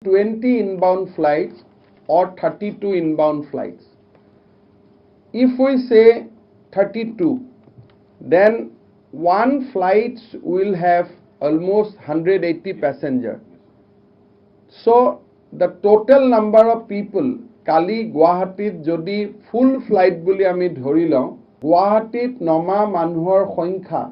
20 inbound flights or 32 inbound flights. If we say 32, then one flight will have almost 180 passengers. So the total number of people, Kali Guwahatit jodi full flight buli ami dhori lao, Guwahatit noma manuhor khoinkha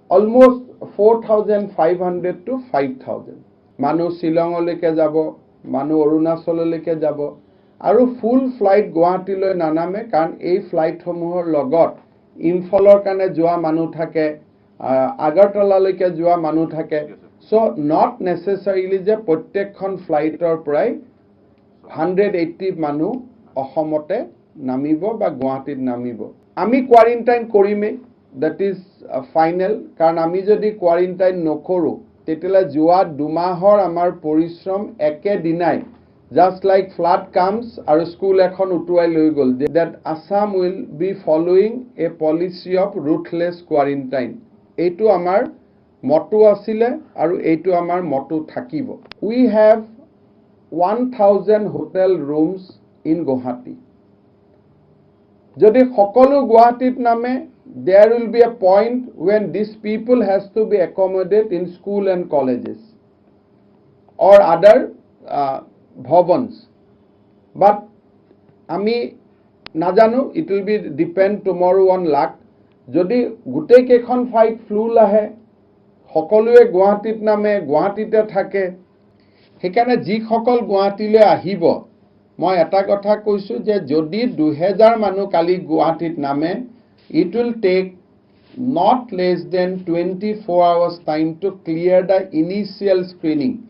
almost 4,500 to 5,000. Manu Shillongoleke jabo, Manu Arunachololeke jabo, aru full flight Guwahatiloi naname karon ei flight homuhor logot Imphalor kane joa manu thake, Agartala joa manu thake. So not necessarily je prottekhon flightor prai 180 manu Ahomote namibo ba Guwahatit namibo. Ami quarantine korime, that is final. Karon ami jodi quarantine nokoru, tetela joa dumahor amar porishrom eke dinai. Just like flood comes, our school ekhon utuai loi gol, that Assam will be following a policy of ruthless quarantine. Eitu amar motto asile aru eitu amar motto thakibo. We have 1,000 hotel rooms in Guwahati. Jodi hokolu Guwahatit name, there will be a point when these people has to be accommodated in school and colleges or other bhavans. But ami najanu, it will be depend tomorrow on luck. Jodi gutei kekhon flight flu lahe, hokolue Guwahatit name Guwahatite thake, hekane ji hokol Guwahatile ahibo, moi eta kotha koisu je jodi 2000 manu kali Guwahatit name, it will take not less than 24 hours time to clear the initial screening.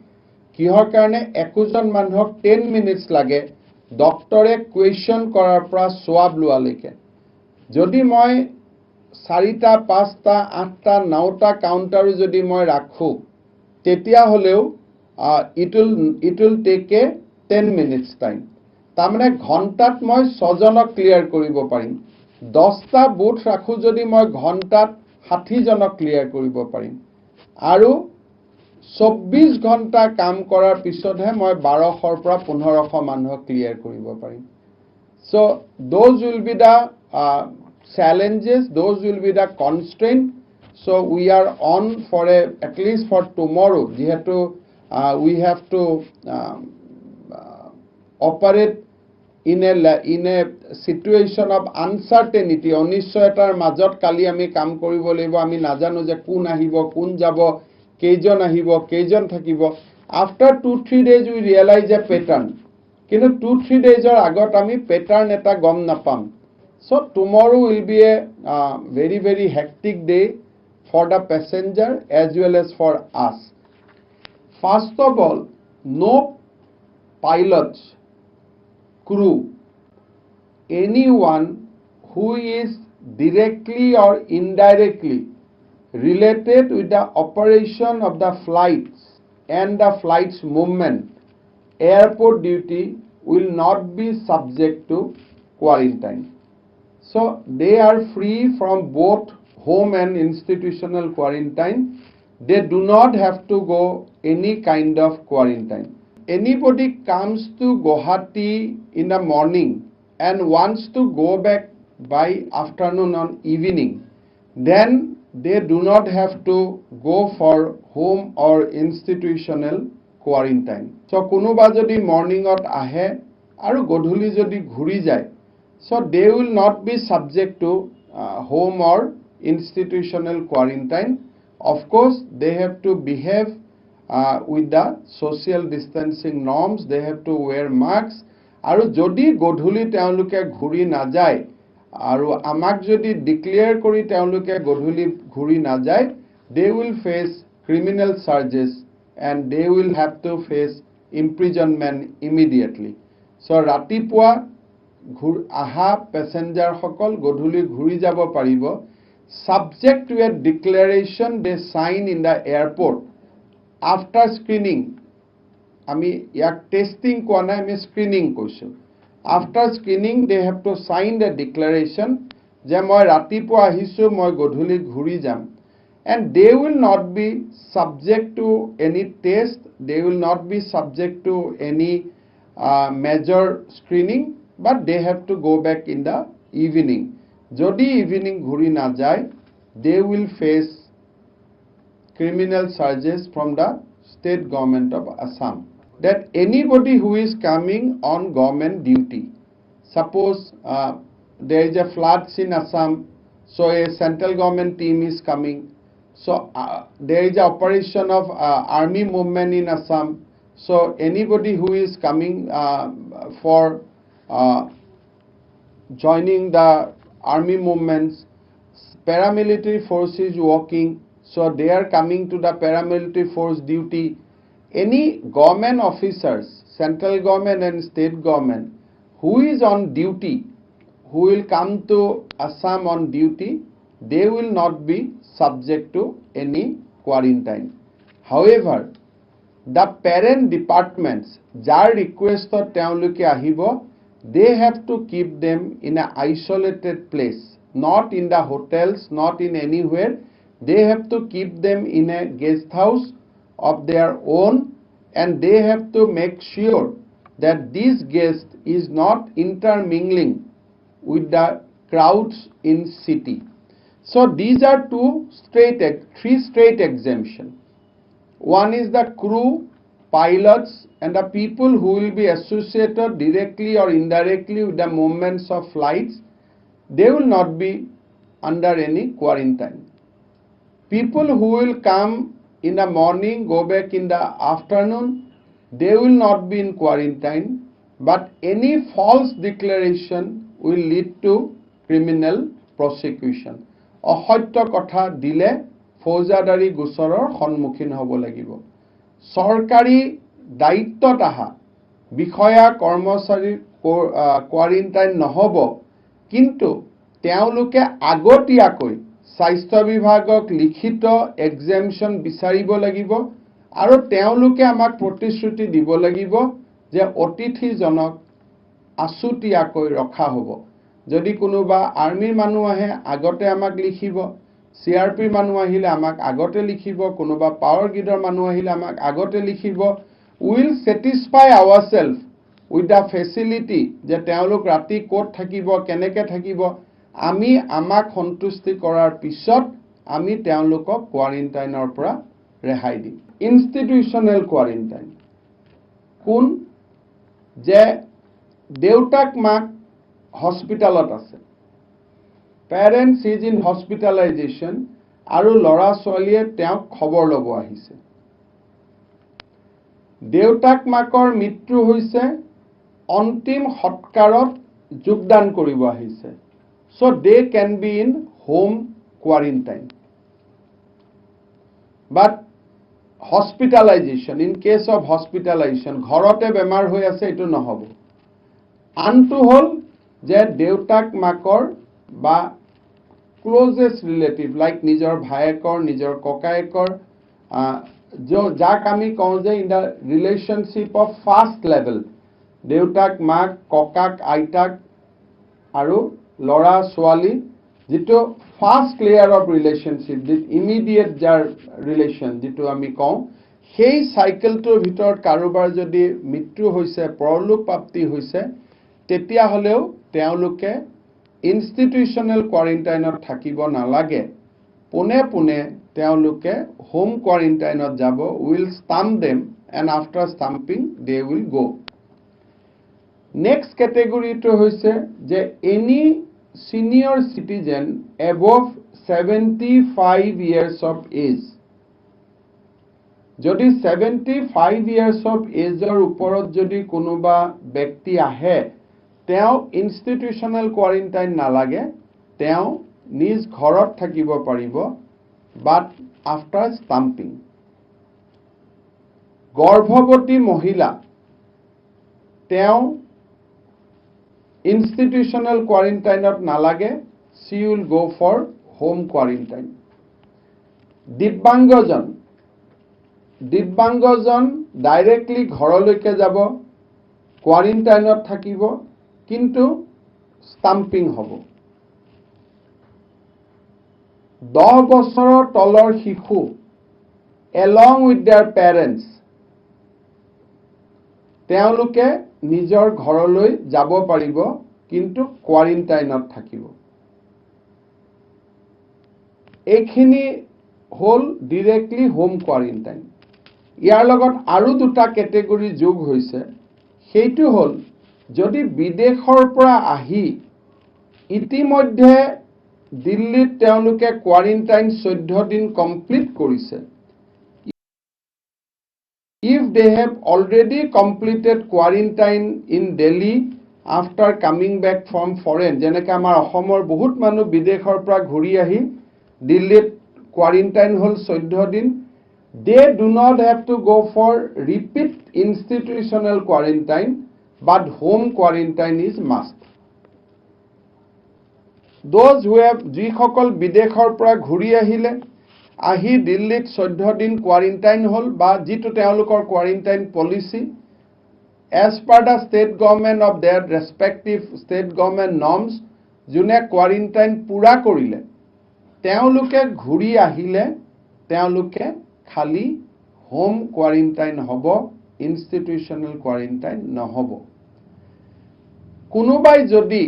Kihor karone 21 manhok 10 minutes lage doctore question korar pra swab lualeke. Jodi moi 4টা 5টা 8টা 9টা counter jodi moi rakhu, tetia holeo it will take a 10 minutes time. Tamane ghontat moi 6 jonok clear koribo parim. 10টা booth rakhu jodi moi ghontat 60 jonok clear koribo parim. Aru 24 ঘন্টা কাম কৰাৰ পিছতহে মই 1200 পৰা 1500 মানুহক ক্লিয়াৰ কৰিব পাৰিম. So those will be the challenges, those will be the constraint. So we are on for at least for tomorrow. We have to operate in a situation of uncertainty. অনিশ্চয়তাৰ মাজত কালি আমি কাম কৰিব লাগিব. আমি নাজানো যে কোন আহিব, কোন যাব, কেইজন আহিব, কেইজন থাকিব. After 2-3 days we realize a pattern. কিন্তু 2-3 days আগত আমি pattern এটা গম নাপাম. So tomorrow will be a very very hectic day for the passenger as well as for us. First of all, no pilots, crew, anyone who is directly or indirectly related with the operation of the flights and the flight's movement, airport duty will not be subject to quarantine. So they are free from both home and institutional quarantine. They do not have to go any kind of quarantine. Anybody comes to Guwahati in the morning and wants to go back by afternoon or evening, then they do not have to go for home or institutional quarantine. So kunuba jodi morning ot ahe aru godhuli jodi ghuri jay, so they will not be subject to home or institutional quarantine. Of course, they have to behave with the social distancing norms. They have to wear masks. Aru jodi godhuli teoluke ghuri na jay, aru amak jodi declare kori teoluke godhuli ghuri na jay, they will face criminal charges and they will have to face imprisonment immediately. So ratipua aha passenger hokol godhuli ghuri jabo paribo, subject to a declaration they sign in the airport after screening. Ami yak testing koa nai, ami screening koisu. After screening they have to sign the declaration je moi ratipua ahisu, moi godhuli ghuri jam, and they will not be subject to any test, they will not be subject to any major screening, but they have to go back in the evening. Jodi evening ghuri na jai, they will face criminal charges from the state government of Assam. That anybody who is coming on government duty, suppose there is a floods in Assam, so a central government team is coming, so there is an operation of army movement in Assam, so anybody who is coming for joining the army movements, paramilitary force is working, so they are coming to the paramilitary force duty. Any government officers, central government and state government, who is on duty, who will come to Assam on duty, they will not be subject to any quarantine. However, the parent departments, jar request or teoluke ahibo, they have to keep them in an isolated place, not in the hotels, not in anywhere. They have to keep them in a guest house of their own, and they have to make sure that this guest is not intermingling with the crowds in city. So these are three straight exemption. One is the crew, pilots, and the people who will be associated directly or indirectly with the movements of flights. They will not be under any quarantine. People who will come in the morning, go back in the afternoon, they will not be in quarantine, but any false declaration will lead to criminal prosecution. অসত্য কথা দিলে ফৌজাদাৰী গোচৰৰ সন্মুখীন হ'ব লাগিব। চৰকাৰী দায়িত্বত আহা বিষয়া কৰ্মচাৰীৰ কোৱাৰেণ্টাইন নহ'ব, কিন্তু তেওঁলোকে আগতীয়াকৈ স্বাস্থ্য বিভাগক লিখিত এক্সেমশ্যন বিচাৰিব লাগিব, আৰু তেওঁলোকে আমাক প্ৰতিশ্ৰুতি দিব লাগিব যে অতিথিজনক আছুতীয়াকৈ ৰখা হ'ব। যদি কোনোবা আৰ্মিৰ মানুহ আহে আগতে আমাক লিখিব, CRP মানুহ আহিলে আমাক আগতে লিখিব, কোনোবা পাৱাৰ গ্ৰিডৰ মানুহ আহিলে আমাক আগতে লিখিব। Will satisfy ourself with the facility যে তেওঁলোক ৰাতি ক'ত থাকিব, কেনেকৈ থাকিব, আমি আমাক সন্তুষ্টি কৰাৰ পিছত আমি তেওঁলোকক কোৱাৰেণ্টাইনৰ পৰা ৰেহাই দিম। ইনষ্টিটিউচনেল কোৱাৰেণ্টাইন কোন? যে দেউতাক মাক হস্পিটালত আছে, পেৰেণ্টছ ইজ ইন হস্পিটালাইজেশ্যন, আৰু ল'ৰা ছোৱালীয়ে তেওঁক খবৰ ল'ব আহিছে। দেউতাক মাকৰ মৃত্যু হৈছে, অন্তিম সৎকাৰত যোগদান কৰিব আহিছে, so they can be in home quarantine. But hospitalization, in case of hospitalization, ঘৰতে বেমাৰ হৈ আছে, এইটো নহ'ব। আনটো হ'ল যে দেউতাক মাকৰ বা ক্লোজেষ্ট ৰিলেটিভ লাইক নিজৰ ভায়েকৰ, নিজৰ ককায়েকৰ, যাক আমি কওঁ যে in the relationship of first level, দেউতাক মাক, ককাক আইতাক আৰু ল'ৰা ছোৱালী, যিটো first layer of relationship, immediate যাৰ ৰিলেশ্যন যিটো আমি কওঁ, সেই চাইকেলটোৰ ভিতৰত কাৰোবাৰ যদি মৃত্যু হৈছে, পৰলোক প্ৰাপ্তি হৈছে, তেতিয়াহ'লেও তেওঁলোকে ইনষ্টিটিউচনেল কোৱাৰেণ্টাইনত থাকিব নালাগে, পোনে পোনে তেওঁলোকে হোম কোৱাৰেণ্টাইনত যাব। Will stamp them and after stamping they will go'. Next কেটেগৰীটো হৈছে যে any senior citizen above 75 years of age, যদি 75 years of এজৰ ওপৰত যদি কোনোবা ব্যক্তি আহে, তেওঁ ইনষ্টিটিউচনেল কোৱাৰেণ্টাইন নালাগে, তেওঁ নিজ ঘৰত থাকিব পাৰিব, বাট আফটাৰ ষ্টাম্পিং। গৰ্ভৱতী মহিলা, তেওঁ ইনষ্টিটিউচনেল কোৱাৰেণ্টাইনত নালাগে, she will go for home quarantine. দিব্যাংগজন ডাইৰেক্টলি ঘৰলৈকে যাব, কোৱাৰেণ্টাইনত থাকিব, কিন্তু ষ্টাম্পিং হ'ব। 10 বছৰৰ তলৰ শিশু along with their parents তেওঁলোকে নিজৰ ঘৰলৈ যাব পাৰিব কিন্তু কোৱাৰেণ্টাইনত থাকিব এইখিনি হল ডাইৰেক্টলি হোম কোৱাৰেণ্টাইন ইয়াৰ লগত আৰু দুটা ক্যাটেগৰী যোগ হৈছে সেইটো হল যদি বিদেশৰ পৰা আহি ইতিমধ্যে দিল্লীত তেওঁলোকে কোৱাৰেণ্টাইন 14 দিন কমপ্লিট কৰিছে if they have already completed quarantine in Delhi after coming back from foreign যেনেকৈ আমাৰ অসমৰ বহুত মানুহ বিদেশৰ পৰা ঘূৰি আহি দিল্লীত কোৱাৰেণ্টাইন হল 14 দিন they do not have to go for repeat institutional quarantine but home quarantine is must those who have যিসকল বিদেশৰ পৰা ঘূৰি আহিলে আহি দিল্লীত 14 দিন কোৱাৰেণ্টাইন হল বা যেটো তেওঁলোকৰ quarantine policy as per the state government of their respective state government norms যোনে কোৱাৰেণ্টাইন পুৰা কৰিলে তেওঁলোকে ঘূৰি আহিলে তেওঁলোকে খালি হোম কোৱাৰেণ্টাইন হ'ব ইনষ্টিটিউশনাল কোৱাৰেণ্টাইন নহব কোনোবাই যদি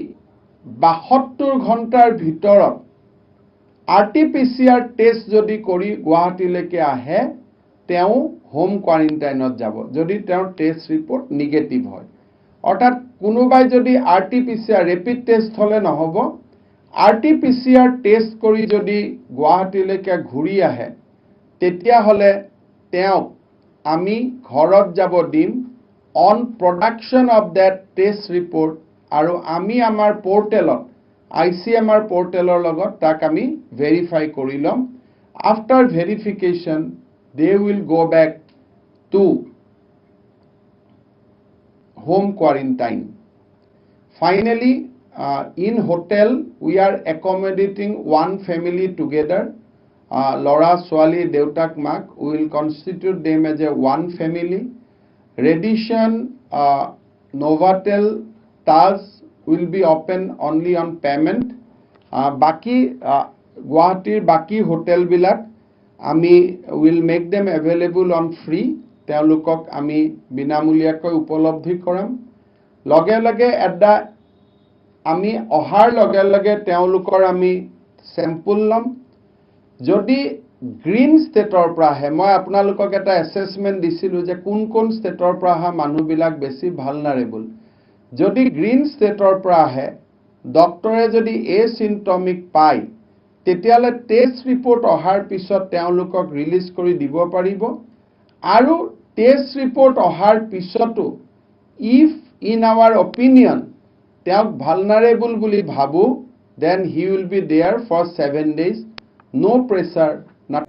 72 ঘণ্টাৰ ভিতৰত RT-PCR টেষ্ট যদি কৰি গুৱাহাটীলৈকে আহে তেও হোম কোৱাৰেণ্টাইনত যাব যদি তেও টেষ্ট ৰিপৰ্ট নেগেটিভ হয় অৰ্থাৎ কোনোবাই যদি RT-PCR ৰেপিড টেষ্ট হলে নহব RT-PCR টেষ্ট কৰি যদি গুৱাহাটীলৈকে ঘূৰি আহে তেতিয়া হলে তেও আমি ঘৰত যাব দিম on production of that test report আৰু আমি আমাৰ পোৰ্টেলত ICMR portalor logot tak ami verify korilom after verification they will go back to home quarantine finally in hotel we are accommodating one family together lora swali deutak mak we will constitute them as a one family Radisson Novotel Taj will be open only on payment baki Guwahati's baki hotel bilak ami will make them available on free তেওঁলোকক আমি বিনামূলীয়াকৈ উপলব্ধি কৰাম লগে লগে এডা আমি অহাৰ লগে লগে তেওঁলোকৰ আমি স্যাম্পল লম যদি গ্ৰীন ষ্টেটৰ পৰা আহে মই আপোনালোকক এটা এসেসমেন্ট দিছিলো যে কোন কোন ষ্টেটৰ পৰা আহা মানুহবিলাক বেছি ভালনাৰেবল যদি গ্ৰীন ষ্টেটৰ পৰা আহে ডক্টৰে যদি এচিম্পটমিক পায় তেতিয়ালে টেষ্ট ৰিপৰ্ট অহাৰ পিছত তেওঁলোকক ৰিলিজ কৰি দিব পাৰিব আৰু টেষ্ট ৰিপৰ্ট অহাৰ পিছতো ইফ ইন আৱাৰ অপিনিয়ন তেওঁক ভালনাৰেবল বুলি ভাবো then he will be there for 7 days no pressure not